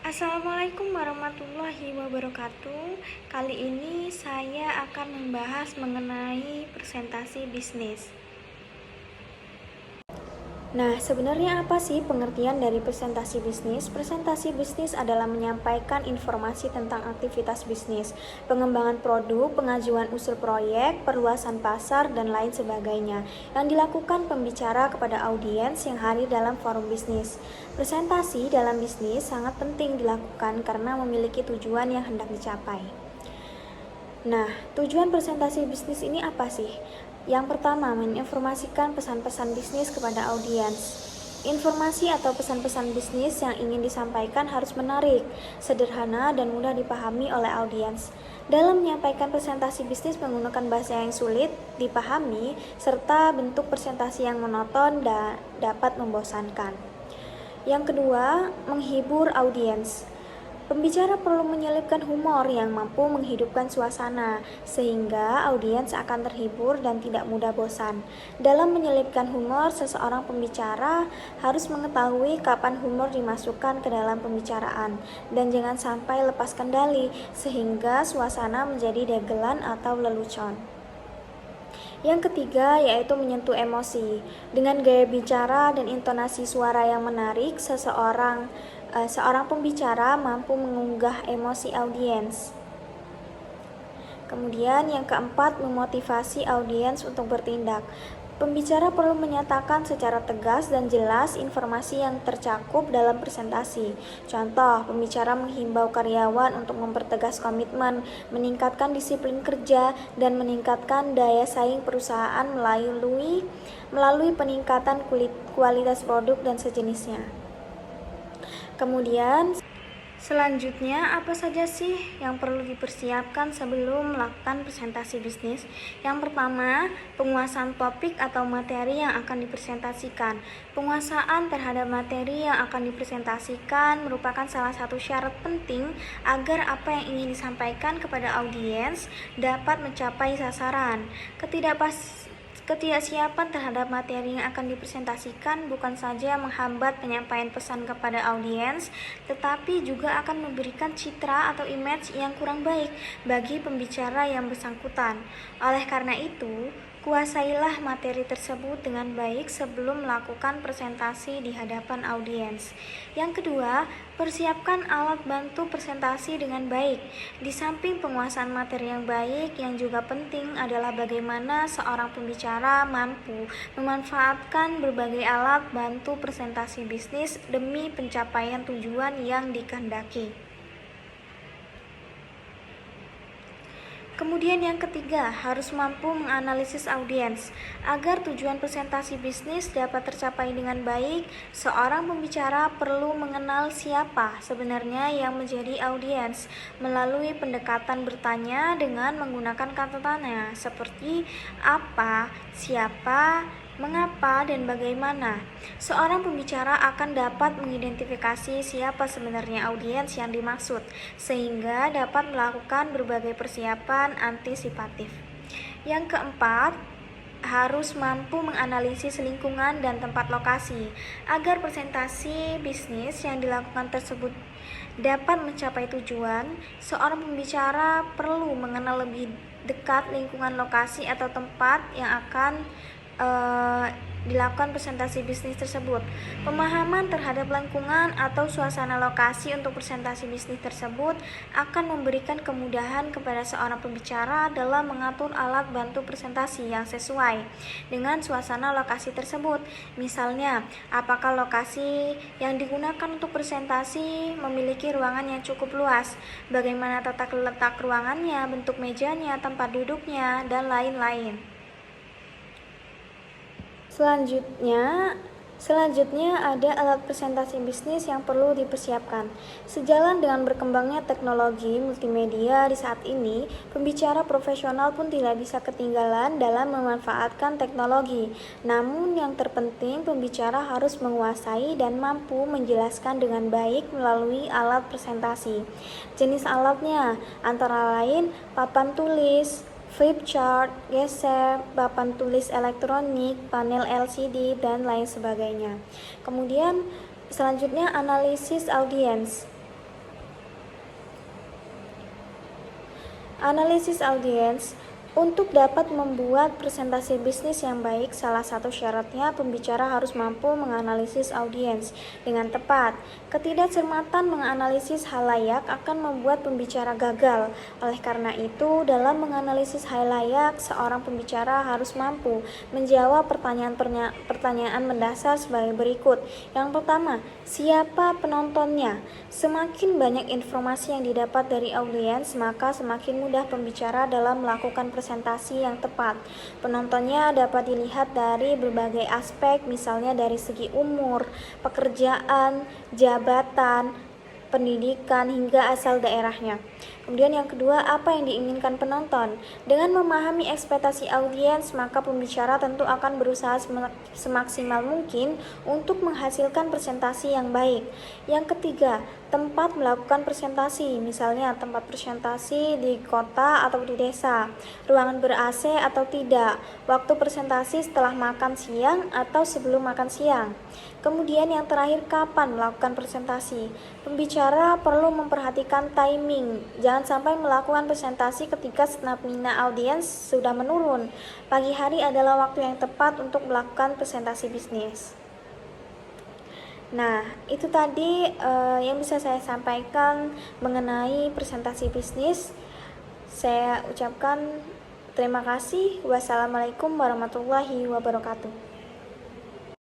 Assalamualaikum warahmatullahi wabarakatuh. Kali ini saya akan membahas mengenai presentasi bisnis. Nah, sebenarnya apa sih pengertian dari presentasi bisnis? Presentasi bisnis adalah menyampaikan informasi tentang aktivitas bisnis, pengembangan produk, pengajuan usul proyek, perluasan pasar, dan lain sebagainya yang dilakukan pembicara kepada audiens yang hadir dalam forum bisnis. Presentasi dalam bisnis sangat penting dilakukan karena memiliki tujuan yang hendak dicapai. Nah, tujuan presentasi bisnis ini apa sih? Yang pertama, menginformasikan pesan-pesan bisnis kepada audiens. Informasi atau pesan-pesan bisnis yang ingin disampaikan harus menarik, sederhana, dan mudah dipahami oleh audiens. Dalam menyampaikan presentasi bisnis menggunakan bahasa yang sulit dipahami, serta bentuk presentasi yang monoton dan dapat membosankan. Yang kedua, menghibur audiens. Pembicara perlu menyelipkan humor yang mampu menghidupkan suasana, sehingga audiens akan terhibur dan tidak mudah bosan. Dalam menyelipkan humor, seseorang pembicara harus mengetahui kapan humor dimasukkan ke dalam pembicaraan, dan jangan sampai lepas kendali, sehingga suasana menjadi dagelan atau lelucon. Yang ketiga yaitu menyentuh emosi. Dengan gaya bicara dan intonasi suara yang menarik, seorang pembicara mampu mengunggah emosi audiens. Kemudian yang keempat, memotivasi audiens untuk bertindak. Pembicara perlu menyatakan secara tegas dan jelas informasi yang tercakup dalam presentasi. Contoh, pembicara menghimbau karyawan untuk mempertegas komitmen, meningkatkan disiplin kerja, dan meningkatkan daya saing perusahaan melalui peningkatan kualitas produk dan sejenisnya. Kemudian, selanjutnya, apa saja sih yang perlu dipersiapkan sebelum melakukan presentasi bisnis? Yang pertama, penguasaan topik atau materi yang akan dipresentasikan. Penguasaan terhadap materi yang akan dipresentasikan merupakan salah satu syarat penting agar apa yang ingin disampaikan kepada audiens dapat mencapai sasaran. Ketidaksiapan terhadap materi yang akan dipresentasikan bukan saja menghambat penyampaian pesan kepada audiens, tetapi juga akan memberikan citra atau image yang kurang baik bagi pembicara yang bersangkutan. Oleh karena itu, kuasailah materi tersebut dengan baik sebelum melakukan presentasi di hadapan audiens. Yang kedua, persiapkan alat bantu presentasi dengan baik. Di samping penguasaan materi yang baik, yang juga penting adalah bagaimana seorang pembicara mampu memanfaatkan berbagai alat bantu presentasi bisnis demi pencapaian tujuan yang dikehendaki. Kemudian yang ketiga, harus mampu menganalisis audiens. Agar tujuan presentasi bisnis dapat tercapai dengan baik, seorang pembicara perlu mengenal siapa sebenarnya yang menjadi audiens melalui pendekatan bertanya dengan menggunakan kata tanya seperti apa, siapa, mengapa, dan bagaimana. Seorang pembicara akan dapat mengidentifikasi siapa sebenarnya audiens yang dimaksud, sehingga dapat melakukan berbagai persiapan antisipatif. Yang keempat, harus mampu menganalisis lingkungan dan tempat lokasi. Agar presentasi bisnis yang dilakukan tersebut dapat mencapai tujuan, seorang pembicara perlu mengenal lebih dekat lingkungan lokasi atau tempat yang akan dilakukan presentasi bisnis tersebut. Pemahaman terhadap lingkungan atau suasana lokasi untuk presentasi bisnis tersebut akan memberikan kemudahan kepada seorang pembicara dalam mengatur alat bantu presentasi yang sesuai dengan suasana lokasi tersebut. Misalnya, apakah lokasi yang digunakan untuk presentasi memiliki ruangan yang cukup luas, bagaimana tata letak ruangannya, bentuk mejanya, tempat duduknya, dan lain-lain. Selanjutnya ada alat presentasi bisnis yang perlu dipersiapkan. Sejalan dengan berkembangnya teknologi multimedia di saat ini, pembicara profesional pun tidak bisa ketinggalan dalam memanfaatkan teknologi. Namun yang terpenting, pembicara harus menguasai dan mampu menjelaskan dengan baik melalui alat presentasi. Jenis alatnya antara lain papan tulis, flip chart, geser, papan tulis elektronik, panel LCD, dan lain sebagainya. Kemudian selanjutnya analisis audiens. Analisis audiens. Untuk dapat membuat presentasi bisnis yang baik, salah satu syaratnya pembicara harus mampu menganalisis audiens dengan tepat. Ketidakcermatan menganalisis halayak akan membuat pembicara gagal. Oleh karena itu, dalam menganalisis halayak, seorang pembicara harus mampu menjawab pertanyaan mendasar sebagai berikut. Yang pertama, siapa penontonnya? Semakin banyak informasi yang didapat dari audiens, maka semakin mudah pembicara dalam melakukan presentasi yang tepat. Penontonnya dapat dilihat dari berbagai aspek, misalnya dari segi umur, pekerjaan, jabatan, pendidikan, hingga asal daerahnya. Kemudian yang kedua, apa yang diinginkan penonton? Dengan memahami ekspektasi audiens, maka pembicara tentu akan berusaha semaksimal mungkin untuk menghasilkan presentasi yang baik. Yang ketiga, tempat melakukan presentasi, misalnya tempat presentasi di kota atau di desa, ruangan ber-AC atau tidak, waktu presentasi setelah makan siang atau sebelum makan siang. Kemudian yang terakhir, kapan melakukan presentasi? Pembicara perlu memperhatikan timing. Jangan sampai melakukan presentasi ketika stamina audiens sudah menurun. Pagi hari adalah waktu yang tepat untuk melakukan presentasi bisnis. Nah, itu tadi yang bisa saya sampaikan mengenai presentasi bisnis. Saya ucapkan terima kasih. Wassalamualaikum warahmatullahi wabarakatuh.